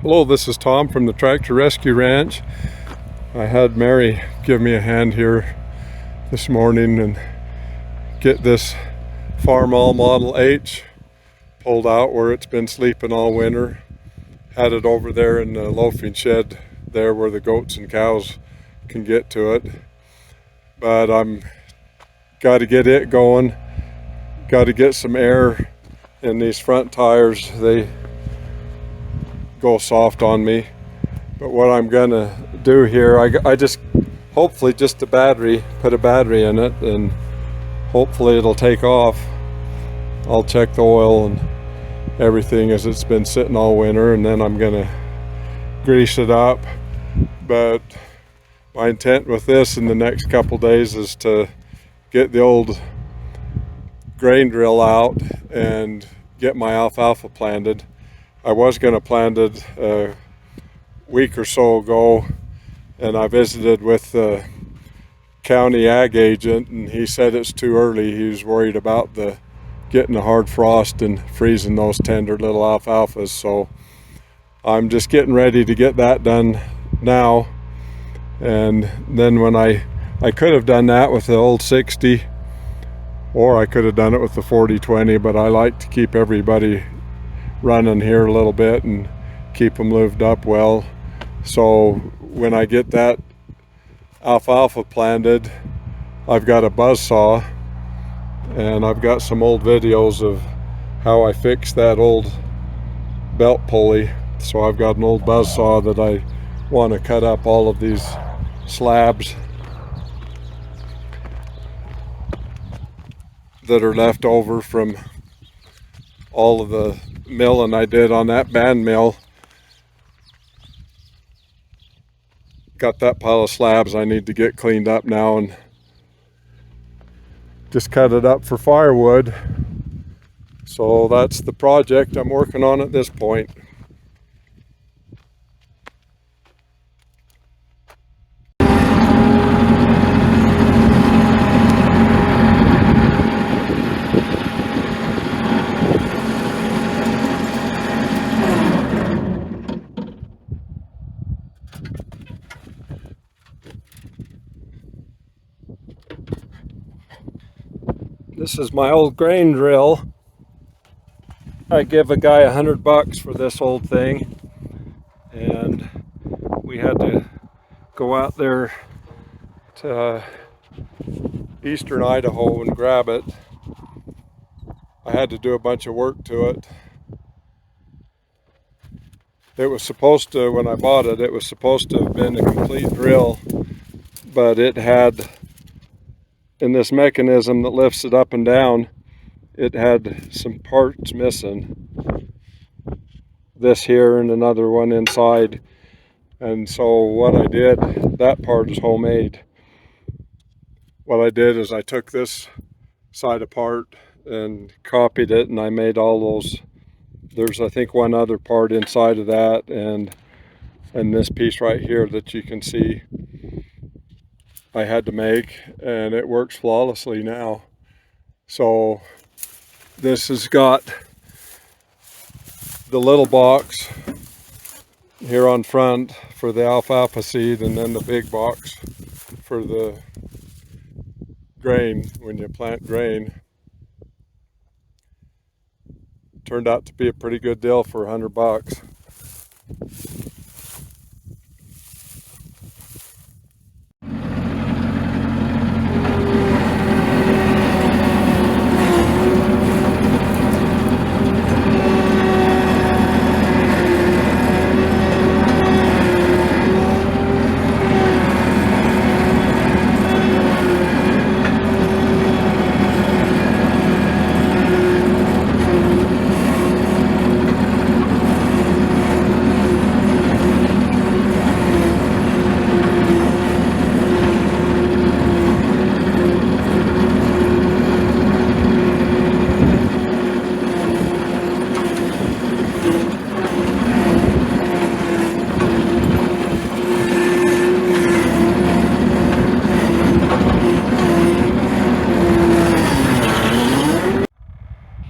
Hello, this is Tom from the Tractor Rescue Ranch. I had Mary give me a hand here this morning and get this Farmall Model H pulled out where it's been sleeping all winter. Had it over there in the loafing shed there where the goats and cows can get to it. But I'm got to get it going. Got to get some air in these front tires. They go soft on me. But what I'm gonna do here, I just hopefully just put a battery in it, and hopefully it'll take off. I'll check the oil and everything as it's been sitting all winter, and then I'm gonna grease it up. But my intent with this in the next couple days is to get the old grain drill out and get my alfalfa planted. I was going to plant it a week or so ago, and I visited with the county ag agent, and he said it's too early. He was worried about getting a hard frost and freezing those tender little alfalfas. So I'm just getting ready to get that done now. And then when I could have done that with the old 60, or I could have done it with the 40-20, but I like to keep everybody running here a little bit and keep them lubed up well. So when I get that alfalfa planted, I've got a buzz saw, and I've got some old videos of how I fixed that old belt pulley. So I've got an old buzz saw that I want to cut up all of these slabs that are left over from all of the milling I did on that band mill. Got that pile of slabs I need to get cleaned up now and just cut it up for firewood. So that's the project I'm working on at this point. This is my old grain drill. I give a guy $100 for this old thing, and we had to go out there to eastern Idaho and grab it. I had to do a bunch of work to it. It was supposed to, when I bought it, it was supposed to have been a complete drill, but it had, in this mechanism that lifts it up and down, it had some parts missing. This here and another one inside. And so what I did, that part is homemade. What I did is I took this side apart and copied it, and I made all those. There's, I think, one other part inside of that, and this piece right here that you can see I had to make, and it works flawlessly now. So this has got the little box here on front for the alfalfa seed, and then the big box for the grain when you plant grain. Turned out to be a pretty good deal for $100.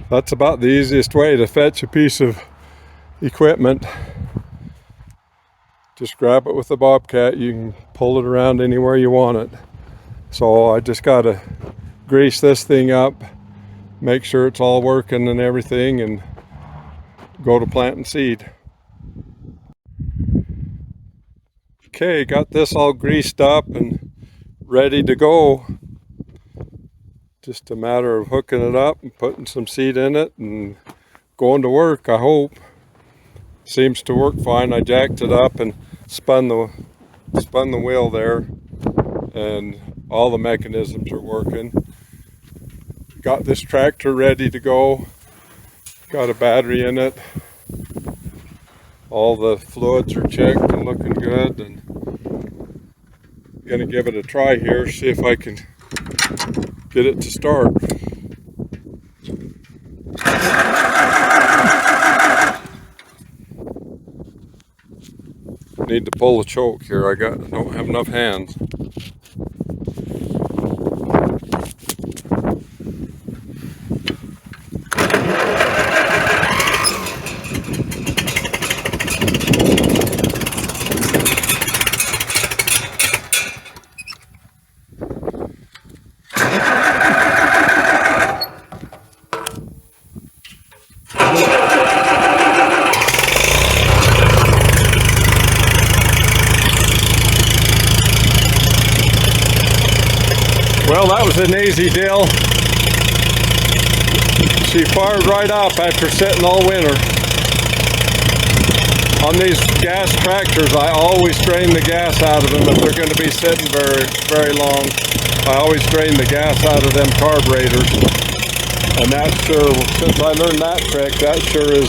That's about the easiest way to fetch a piece of equipment. just grab it with a bobcat. You can pull it around anywhere you want it. So I just gotta grease this thing up, make sure it's all working and everything, and go to planting seed. Okay, got this all greased up and ready to go. Just a matter of hooking it up and putting some seed in it and going to work, I hope. Seems to work fine. I jacked it up and spun the wheel there, and all the mechanisms are working. Got this tractor ready to go. Got a battery in it. All the fluids are checked and looking good, and I'm gonna give it a try here, see if I can get it to start. Need to pull the choke here. I don't have enough hands. Well, that was an easy deal. She fired right up after sitting all winter. On these gas tractors, I always drain the gas out of them if they're going to be sitting very long. I always drain the gas out of them carburetors. And that sure, since I learned that trick, that sure is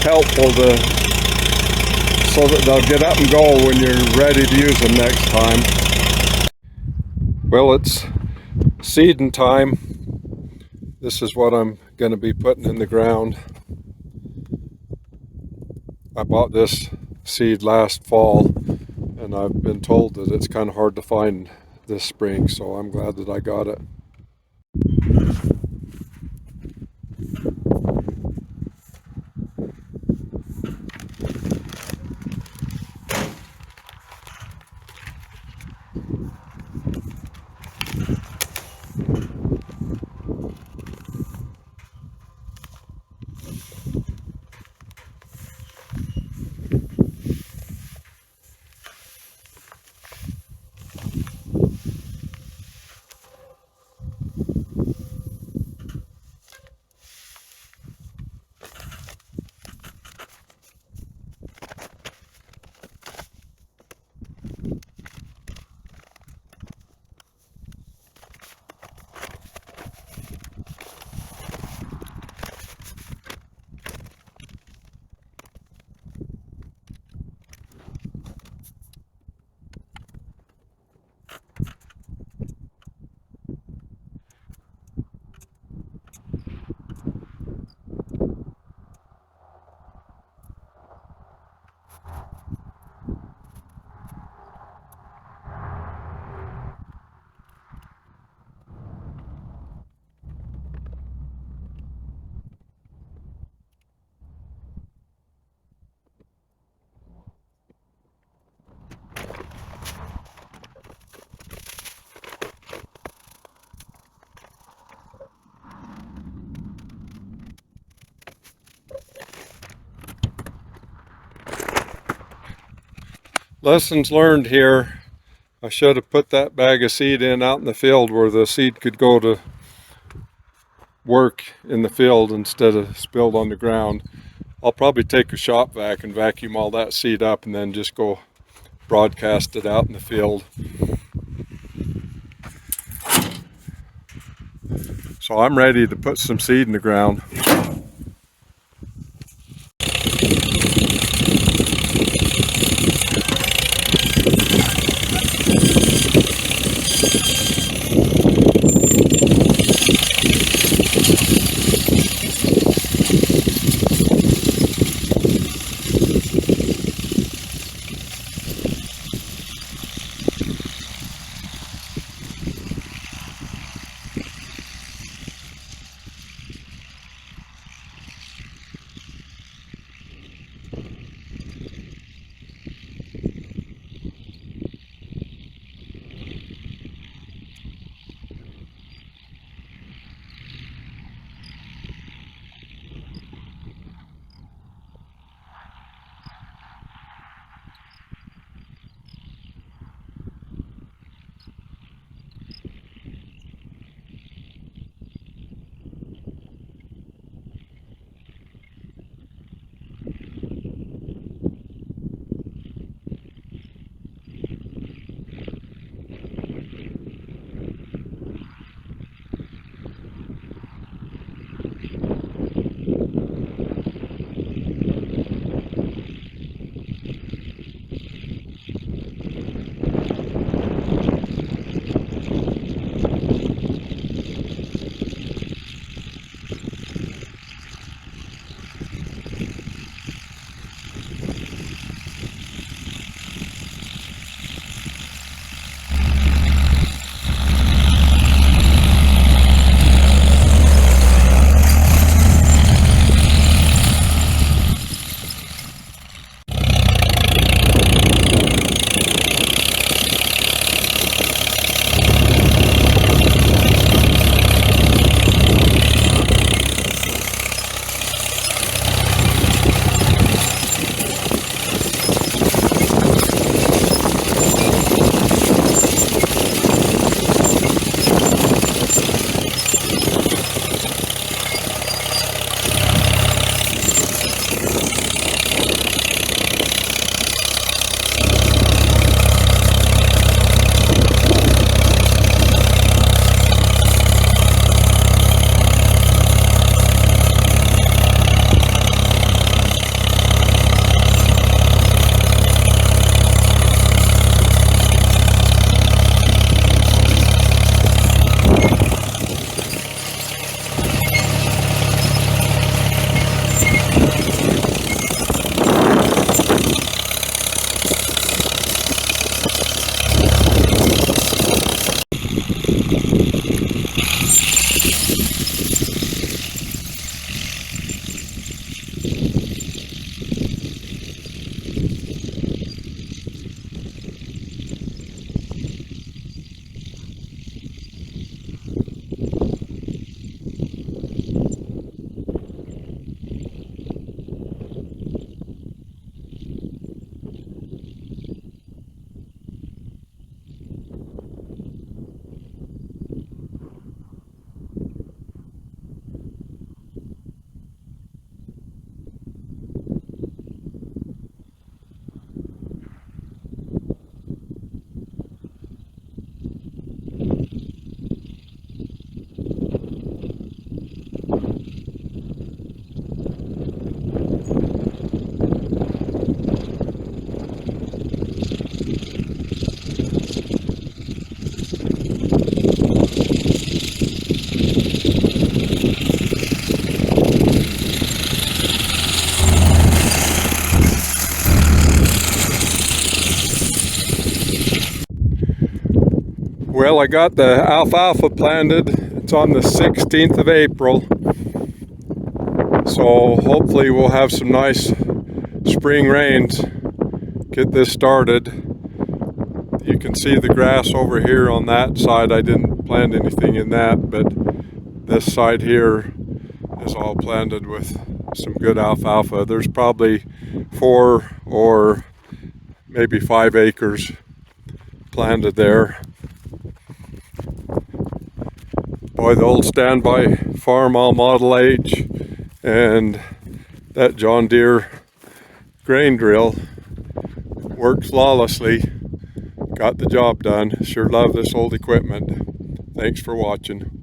helpful so that they'll get up and go when you're ready to use them next time. Well, it's seeding time. This is what I'm going to be putting in the ground. I bought this seed last fall, and I've been told that it's kind of hard to find this spring, so I'm glad that I got it. Lessons learned here. I should have put that bag of seed out in the field where the seed could go to work in the field instead of spilled on the ground. I'll probably take a shop vac and vacuum all that seed up and then just go broadcast it out in the field. So I'm ready to put some seed in the ground. Well, I got the alfalfa planted. It's on the 16th of April. So hopefully we'll have some nice spring rains. Get this started. You can see the grass over here on that side. I didn't plant anything in that, but this side here is all planted with some good alfalfa. There's probably 4 or maybe 5 acres planted there. Boy, the old standby Farmall Model H and that John Deere grain drill worked flawlessly. Got the job done. Sure love this old equipment. Thanks for watching.